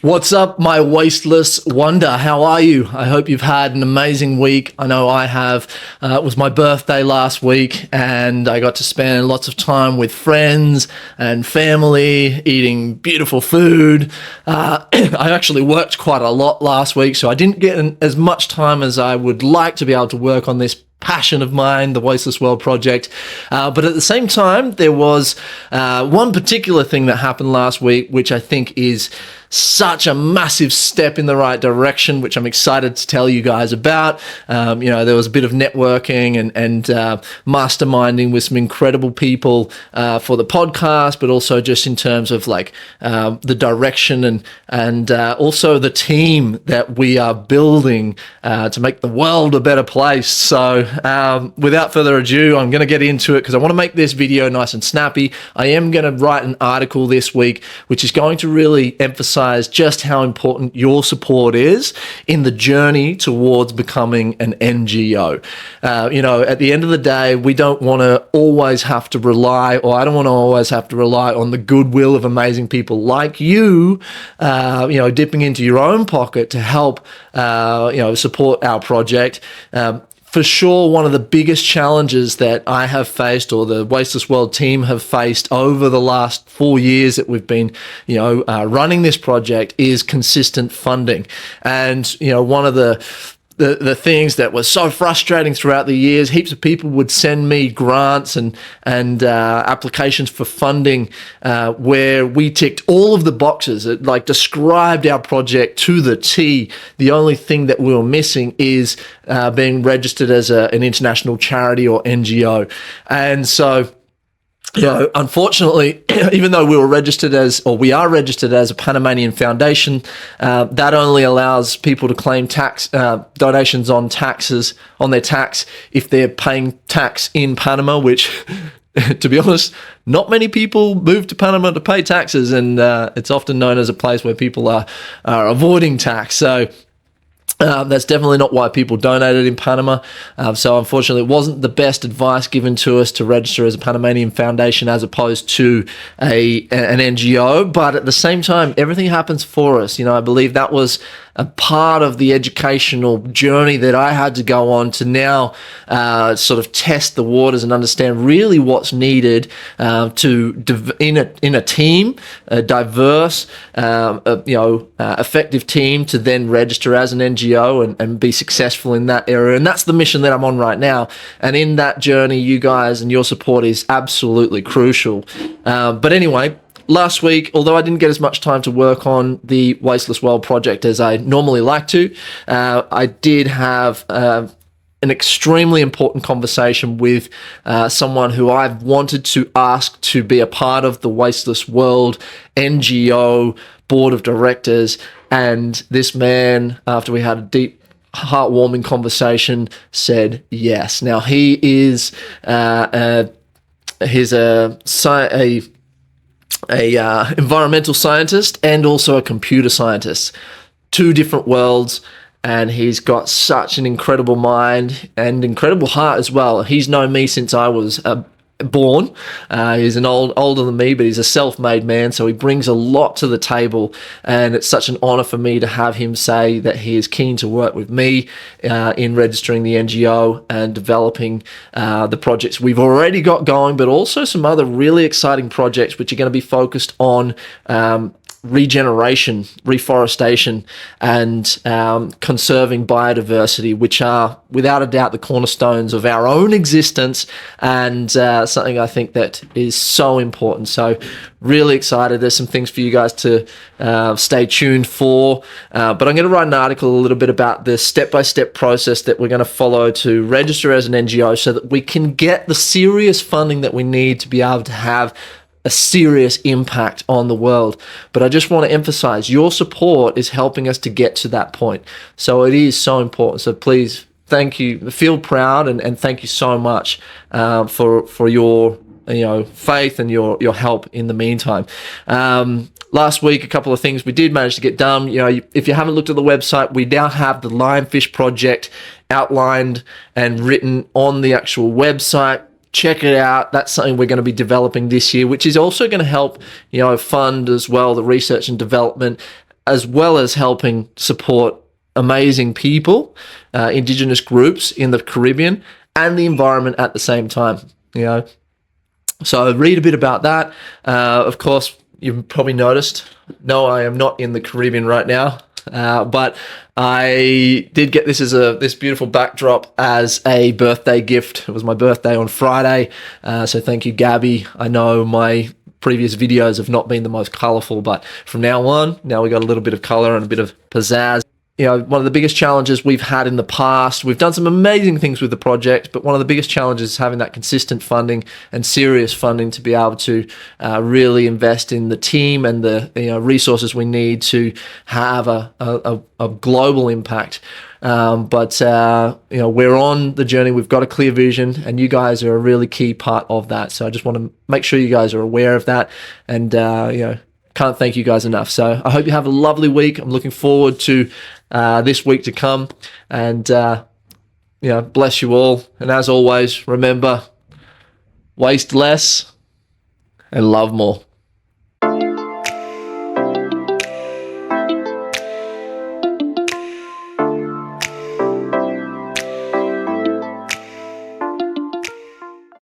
What's up, my wasteless wonder? How are you? I hope you've had an amazing week. I know I have. It was my birthday last week, and I got to spend lots of time with friends and family, eating beautiful food. I actually worked quite a lot last week, so I didn't get as much time as I would like to be able to work on this passion of mine, the Wasteless World project. But at the same time, there was one particular thing that happened last week, which I think is such a massive step in the right direction, which I'm excited to tell you guys about. There was a bit of networking and masterminding with some incredible people for the podcast, but also just in terms of the direction and also the team that we are building to make the world a better place. So without further ado, I'm going to get into it because I want to make this video nice and snappy. I am going to write an article this week, which is going to really emphasize just how important your support is in the journey towards becoming an NGO. At the end of the day, we don't want to always have to rely, or I don't want to always have to rely on the goodwill of amazing people like you, dipping into your own pocket to help, support our project. For sure, one of the biggest challenges that I have faced, or the Wasteless World team have faced over the last 4 years that we've been, running this project, is consistent funding. And one of the things that was so frustrating throughout the years, heaps of people would send me grants and applications for funding where we ticked all of the boxes. It described our project to the T. The only thing that we were missing is being registered as an international charity or NGO. And so, unfortunately, even though we are registered as a Panamanian Foundation, that only allows people to claim tax donations on their tax if they're paying tax in Panama, which, to be honest, not many people move to Panama to pay taxes, and it's often known as a place where people are avoiding tax. So that's definitely not why people donated in Panama. So unfortunately, it wasn't the best advice given to us to register as a Panamanian Foundation as opposed to an NGO. But at the same time, everything happens for us. I believe that was a part of the educational journey that I had to go on to now sort of test the waters and understand really what's needed in a team, a diverse, effective team to then register as an NGO and be successful in that area. And that's the mission that I'm on right now. And in that journey, you guys and your support is absolutely crucial. But anyway, last week, although I didn't get as much time to work on the Wasteless World project as I normally like to, I did have an extremely important conversation with someone who I've wanted to ask to be a part of the Wasteless World NGO board of directors. And this man, after we had a deep, heartwarming conversation, said yes. Now, he is a environmental scientist and also a computer scientist, two different worlds, and he's got such an incredible mind and incredible heart as well. He's known me since I was born. He's older than me, but he's a self-made man, so he brings a lot to the table, and it's such an honor for me to have him say that he is keen to work with me in registering the NGO and developing the projects we've already got going, but also some other really exciting projects which are going to be focused on regeneration, reforestation, and conserving biodiversity, which are without a doubt the cornerstones of our own existence, and something I think that is so important. So really excited. There's some things for you guys to stay tuned for, but I'm going to write an article a little bit about the step-by-step process that we're going to follow to register as an NGO so that we can get the serious funding that we need to be able to have a serious impact on the world. But I just want to emphasize your support is helping us to get to that point. So it is so important. So please, thank you. Feel proud and thank you so much for your faith and your help in the meantime. Last week, a couple of things we did manage to get done. If you haven't looked at the website, we now have the Lionfish project outlined and written on the actual website. Check it out. That's something we're going to be developing this year, which is also going to help, fund as well the research and development as well as helping support amazing people, Indigenous groups in the Caribbean and the environment at the same time. So read a bit about that. Of course, you've probably noticed, no, I am not in the Caribbean right now, but I did get this as this beautiful backdrop as a birthday gift. It was my birthday on Friday, so thank you, Gabby. I know my previous videos have not been the most colorful, but from now on, we got a little bit of color and a bit of pizzazz. One of the biggest challenges we've had in the past, we've done some amazing things with the project, but one of the biggest challenges is having that consistent funding and serious funding to be able to really invest in the team and the resources we need to have a global impact. But we're on the journey. We've got a clear vision, and you guys are a really key part of that. So I just want to make sure you guys are aware of that, and can't thank you guys enough. So I hope you have a lovely week. I'm looking forward to this week to come, and bless you all. And as always, remember, waste less and love more.